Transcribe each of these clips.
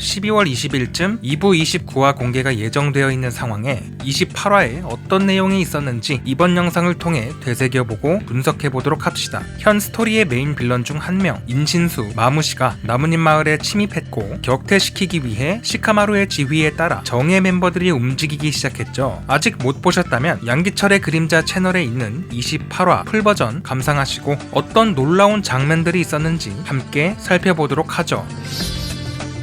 12월 20일쯤 2부 29화 공개가 예정되어 있는 상황에 28화에 어떤 내용이 있었는지 이번 영상을 통해 되새겨보고 분석해보도록 합시다. 현 스토리의 메인 빌런 중 한 명, 인신수 마무시가 나뭇잎 마을에 침입했고 격퇴시키기 위해 시카마루의 지휘에 따라 정예 멤버들이 움직이기 시작했죠. 아직 못 보셨다면 양기철의 그림자 채널에 있는 28화 풀버전 감상하시고 어떤 놀라운 장면들이 있었는지 함께 살펴보도록 하죠.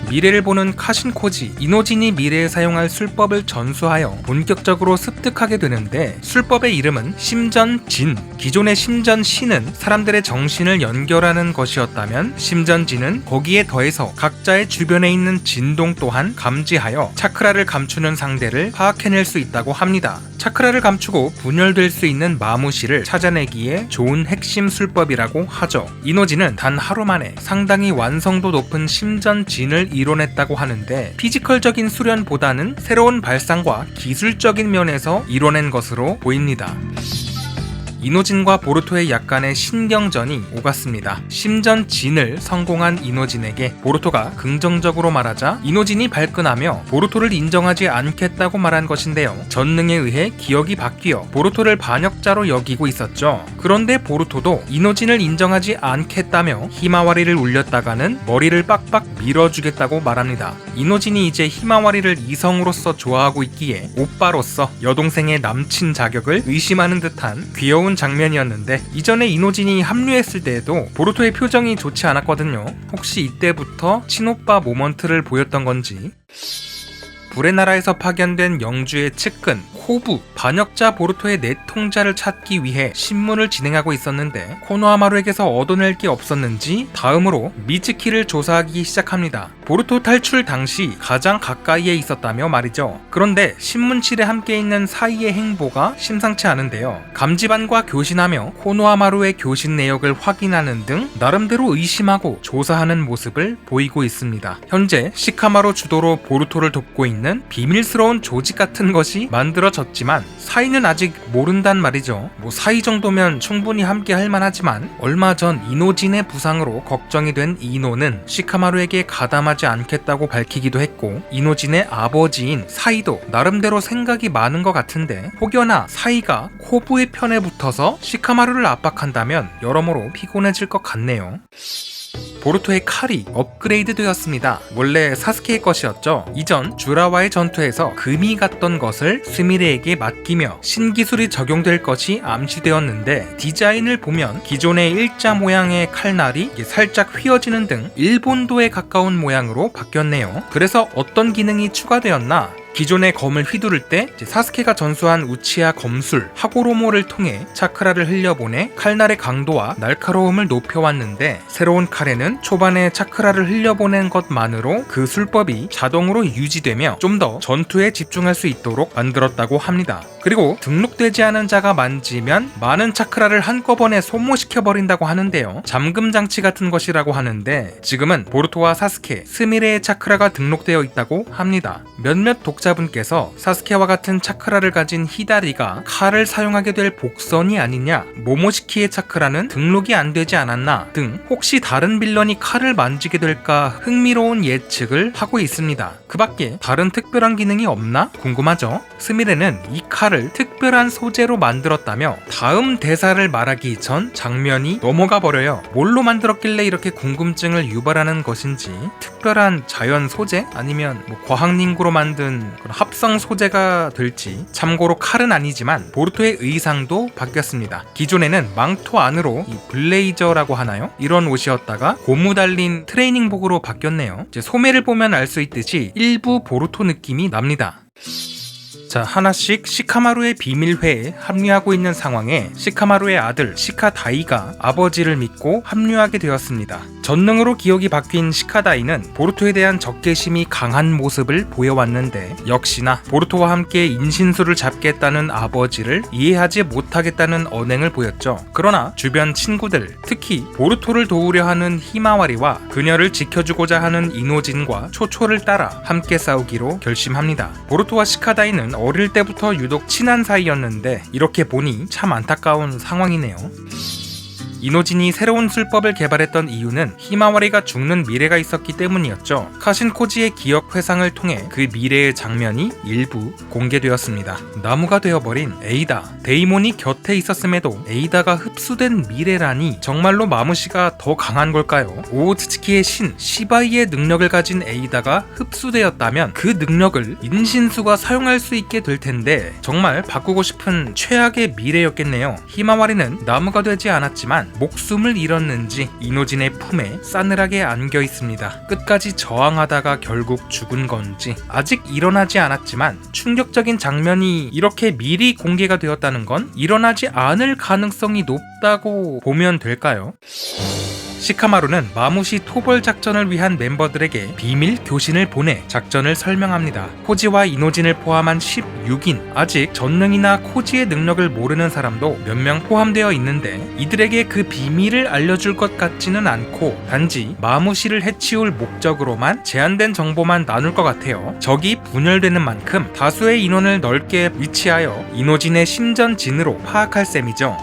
미래를 보는 카신코지, 이노진이 미래에 사용할 술법을 전수하여 본격적으로 습득하게 되는데 술법의 이름은 심전진. 기존의 심전신은 사람들의 정신을 연결하는 것이었다면 심전진은 거기에 더해서 각자의 주변에 있는 진동 또한 감지하여 차크라를 감추는 상대를 파악해낼 수 있다고 합니다. 차크라를 감추고 분열될 수 있는 마무시를 찾아내기에 좋은 핵심 술법이라고 하죠. 이노진은 단 하루 만에 상당히 완성도 높은 심전진을 이뤄냈다고 하는데 피지컬적인 수련보다는 새로운 발상과 기술적인 면에서 이뤄낸 것으로 보입니다. 이노진과 보루토의 약간의 신경전이 오갔습니다. 심전진을 성공한 이노진에게 보루토가 긍정적으로 말하자 이노진이 발끈하며 보루토를 인정하지 않겠다고 말한 것인데요. 전능에 의해 기억이 바뀌어 보루토를 반역자로 여기고 있었죠. 그런데 보루토도 이노진을 인정하지 않겠다며 히마와리를 울렸다가는 머리를 빡빡 밀어주겠다고 말합니다. 이노진이 이제 히마와리를 이성으로서 좋아하고 있기에 오빠로서 여동생의 남친 자격을 의심하는 듯한 귀여운 장면이었는데 이전에 이노진이 합류했을 때에도 보루토의 표정이 좋지 않았거든요. 혹시 이때부터 친오빠 모먼트를 보였던 건지. 불의 나라에서 파견된 영주의 측근 코부, 반역자 보루토의 내통자를 찾기 위해 신문을 진행하고 있었는데 코노하마루에게서 얻어낼 게 없었는지 다음으로 미츠키를 조사하기 시작합니다. 보루토 탈출 당시 가장 가까이에 있었다며 말이죠. 그런데 신문실에 함께 있는 사이의 행보가 심상치 않은데요. 감지반과 교신하며 코노하마루의 교신 내역을 확인하는 등 나름대로 의심하고 조사하는 모습을 보이고 있습니다. 현재 시카마루 주도로 보루토를 돕고 있는 비밀스러운 조직 같은 것이 만들어졌지만 사이는 아직 모른단 말이죠. 사이 정도면 충분히 함께 할 만하지만 얼마 전 이노진의 부상으로 걱정이 된 이노는 시카마루에게 가담하지 않겠다고 밝히기도 했고 이노진의 아버지인 사이도 나름대로 생각이 많은 것 같은데 혹여나 사이가 코부의 편에 붙어서 시카마루를 압박한다면 여러모로 피곤해질 것 같네요. 보루토의 칼이 업그레이드 되었습니다. 원래 사스케의 것이었죠. 이전 주라와의 전투에서 금이 갔던 것을 스미레에게 맡기며 신기술이 적용될 것이 암시되었는데 디자인을 보면 기존의 일자 모양의 칼날이 살짝 휘어지는 등 일본도에 가까운 모양으로 바뀌었네요. 그래서 어떤 기능이 추가되었나? 기존의 검을 휘두를 때 사스케가 전수한 우치야 검술 하고로모를 통해 차크라를 흘려보내 칼날의 강도와 날카로움을 높여왔는데 새로운 칼에는 초반에 차크라를 흘려보낸 것만으로 그 술법이 자동으로 유지되며 좀 더 전투에 집중할 수 있도록 만들었다고 합니다. 그리고 등록되지 않은 자가 만지면 많은 차크라를 한꺼번에 소모시켜버린다고 하는데요. 잠금 장치 같은 것이라고 하는데 지금은 보루토와 사스케, 스미레의 차크라가 등록되어 있다고 합니다. 몇몇 독자분께서 사스케와 같은 차크라를 가진 히다리가 칼을 사용하게 될 복선이 아니냐, 모모시키의 차크라는 등록이 안 되지 않았나 등 혹시 다른 빌런이 칼을 만지게 될까 흥미로운 예측을 하고 있습니다. 그 밖에 다른 특별한 기능이 없나 궁금하죠? 스미레는 이 칼을 특별한 소재로 만들었다며 다음 대사를 말하기 전 장면이 넘어가 버려요. 뭘로 만들었길래 이렇게 궁금증을 유발하는 것인지 특별한 자연 소재? 아니면 과학링구로 만든 그런 합성 소재가 될지. 참고로 칼은 아니지만 보루토의 의상도 바뀌었습니다. 기존에는 망토 안으로 이 블레이저라고 하나요? 이런 옷이었다가 고무 달린 트레이닝복으로 바뀌었네요. 이제 소매를 보면 알 수 있듯이 일부 보루토 느낌이 납니다. 자, 하나씩 시카마루의 비밀회에 합류하고 있는 상황에 시카마루의 아들 시카다이가 아버지를 믿고 합류하게 되었습니다. 전능으로 기억이 바뀐 시카다이는 보루토에 대한 적개심이 강한 모습을 보여왔는데 역시나 보루토와 함께 인신수를 잡겠다는 아버지를 이해하지 못하겠다는 언행을 보였죠. 그러나 주변 친구들, 특히 보루토를 도우려 하는 히마와리와 그녀를 지켜주고자 하는 이노진과 초초를 따라 함께 싸우기로 결심합니다. 보루토와 시카다이는 어릴 때부터 유독 친한 사이였는데 이렇게 보니 참 안타까운 상황이네요. 이노진이 새로운 술법을 개발했던 이유는 히마와리가 죽는 미래가 있었기 때문이었죠. 카신코지의 기억 회상을 통해 그 미래의 장면이 일부 공개되었습니다. 나무가 되어버린 에이다. 데이몬이 곁에 있었음에도 에이다가 흡수된 미래라니 정말로 마무시가 더 강한 걸까요? 오오츠츠키의 신 시바이의 능력을 가진 에이다가 흡수되었다면 그 능력을 인신수가 사용할 수 있게 될 텐데 정말 바꾸고 싶은 최악의 미래였겠네요. 히마와리는 나무가 되지 않았지만 목숨을 잃었는지 이노진의 품에 싸늘하게 안겨 있습니다. 끝까지 저항하다가 결국 죽은 건지 아직 일어나지 않았지만 충격적인 장면이 이렇게 미리 공개가 되었다는 건 일어나지 않을 가능성이 높다고 보면 될까요? 시카마루는 마무시 토벌 작전을 위한 멤버들에게 비밀 교신을 보내 작전을 설명합니다. 코지와 이노진을 포함한 16인, 아직 전능이나 코지의 능력을 모르는 사람도 몇 명 포함되어 있는데 이들에게 그 비밀을 알려줄 것 같지는 않고 단지 마무시를 해치울 목적으로만 제한된 정보만 나눌 것 같아요. 적이 분열되는 만큼 다수의 인원을 넓게 위치하여 이노진의 심전진으로 파악할 셈이죠.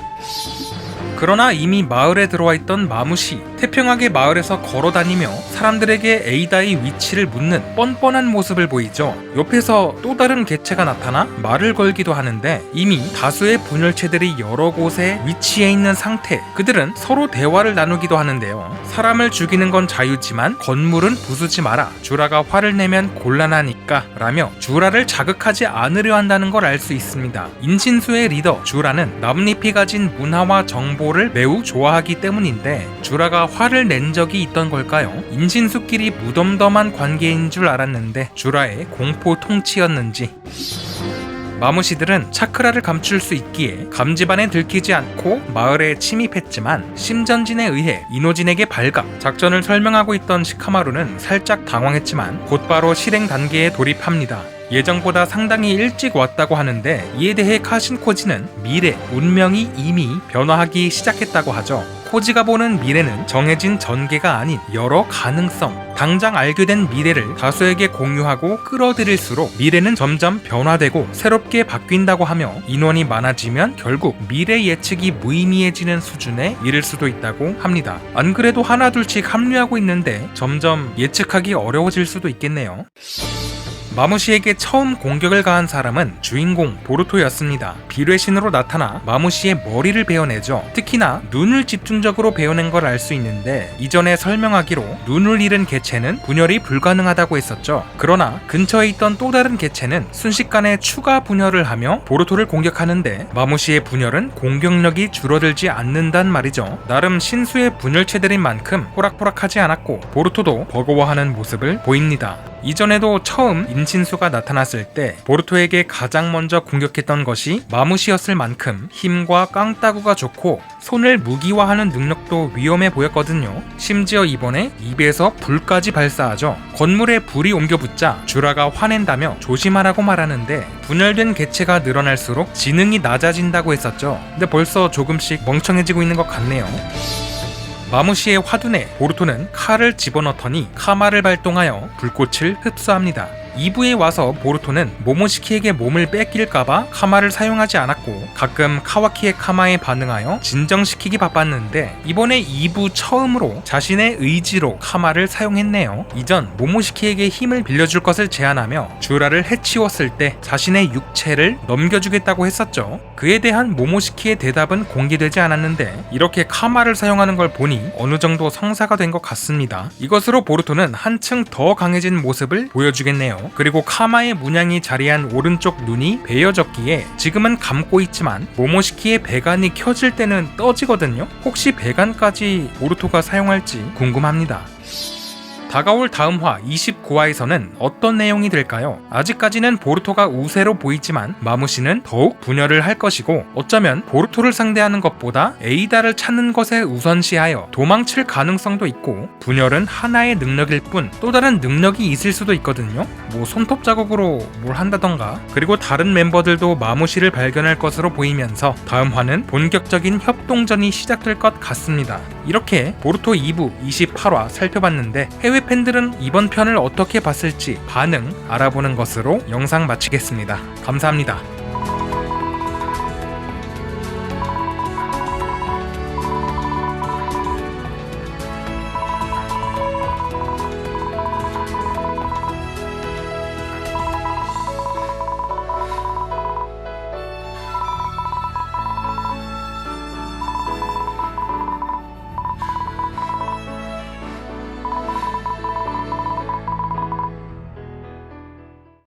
그러나 이미 마을에 들어와 있던 마무시, 태평하게 마을에서 걸어다니며 사람들에게 에이다의 위치를 묻는 뻔뻔한 모습을 보이죠. 옆에서 또 다른 개체가 나타나 말을 걸기도 하는데 이미 다수의 분열체들이 여러 곳에 위치해 있는 상태. 그들은 서로 대화를 나누기도 하는데요. 사람을 죽이는 건 자유지만 건물은 부수지 마라. 주라가 화를 내면 곤란하니까 라며 주라를 자극하지 않으려 한다는 걸 알 수 있습니다. 인신수의 리더 주라는 나뭇잎이 가진 문화와 정보를 매우 좋아하기 때문인데 주라가 화를 낸 적이 있던 걸까요? 인신수끼리 무덤덤한 관계인 줄 알았는데 주라의 공포 통치였는지. 마무시들은 차크라를 감출 수 있기에 감지반에 들키지 않고 마을에 침입했지만 심전진에 의해 이노진에게 발각, 작전을 설명하고 있던 시카마루는 살짝 당황했지만 곧바로 실행 단계에 돌입합니다. 예정보다 상당히 일찍 왔다고 하는데 이에 대해 카신코지는 미래, 운명이 이미 변화하기 시작했다고 하죠. 코지가 보는 미래는 정해진 전개가 아닌 여러 가능성, 당장 알게 된 미래를 다수에게 공유하고 끌어들일수록 미래는 점점 변화되고 새롭게 바뀐다고 하며 인원이 많아지면 결국 미래 예측이 무의미해지는 수준에 이를 수도 있다고 합니다. 안 그래도 하나둘씩 합류하고 있는데 점점 예측하기 어려워질 수도 있겠네요. 마무시에게 처음 공격을 가한 사람은 주인공 보루토였습니다. 비뢰신으로 나타나 마무시의 머리를 베어내죠. 특히나 눈을 집중적으로 베어낸 걸 알 수 있는데 이전에 설명하기로 눈을 잃은 개체는 분열이 불가능하다고 했었죠. 그러나 근처에 있던 또 다른 개체는 순식간에 추가 분열을 하며 보루토를 공격하는데 마무시의 분열은 공격력이 줄어들지 않는단 말이죠. 나름 신수의 분열체들인 만큼 호락호락하지 않았고 보루토도 버거워하는 모습을 보입니다. 이전에도 처음 인신수가 나타났을 때 보루토에게 가장 먼저 공격했던 것이 마무시였을 만큼 힘과 깡따구가 좋고 손을 무기화하는 능력도 위험해 보였거든요. 심지어 이번에 입에서 불까지 발사하죠. 건물에 불이 옮겨붙자 주라가 화낸다며 조심하라고 말하는데 분열된 개체가 늘어날수록 지능이 낮아진다고 했었죠. 근데 벌써 조금씩 멍청해지고 있는 것 같네요. 마무시의 화둔에 보루토는 칼을 집어넣더니 카마를 발동하여 불꽃을 흡수합니다. 2부에 와서 보루토는 모모시키에게 몸을 뺏길까봐 카마를 사용하지 않았고 가끔 카와키의 카마에 반응하여 진정시키기 바빴는데 이번에 2부 처음으로 자신의 의지로 카마를 사용했네요. 이전 모모시키에게 힘을 빌려줄 것을 제안하며 주라를 해치웠을 때 자신의 육체를 넘겨주겠다고 했었죠. 그에 대한 모모시키의 대답은 공개되지 않았는데 이렇게 카마를 사용하는 걸 보니 어느 정도 성사가 된 것 같습니다. 이것으로 보루토는 한층 더 강해진 모습을 보여주겠네요. 그리고 카마의 문양이 자리한 오른쪽 눈이 베어졌기에 지금은 감고 있지만 모모시키의 배관이 켜질 때는 떠지거든요. 혹시 배관까지 보루토가 사용할지 궁금합니다. 다가올 다음 화 29화에서는 어떤 내용이 될까요? 아직까지는 보루토가 우세로 보이지만 마무시는 더욱 분열을 할 것이고 어쩌면 보루토를 상대하는 것보다 에이다를 찾는 것에 우선시하여 도망칠 가능성도 있고 분열은 하나의 능력일 뿐 또 다른 능력이 있을 수도 있거든요. 뭐 손톱 자국으로 뭘 한다던가. 그리고 다른 멤버들도 마무시를 발견할 것으로 보이면서 다음 화는 본격적인 협동전이 시작될 것 같습니다. 이렇게 보루토 2부 28화 살펴봤는데 해외 팬들은 이번 편을 어떻게 봤을지 반응 알아보는 것으로 영상 마치겠습니다. 감사합니다.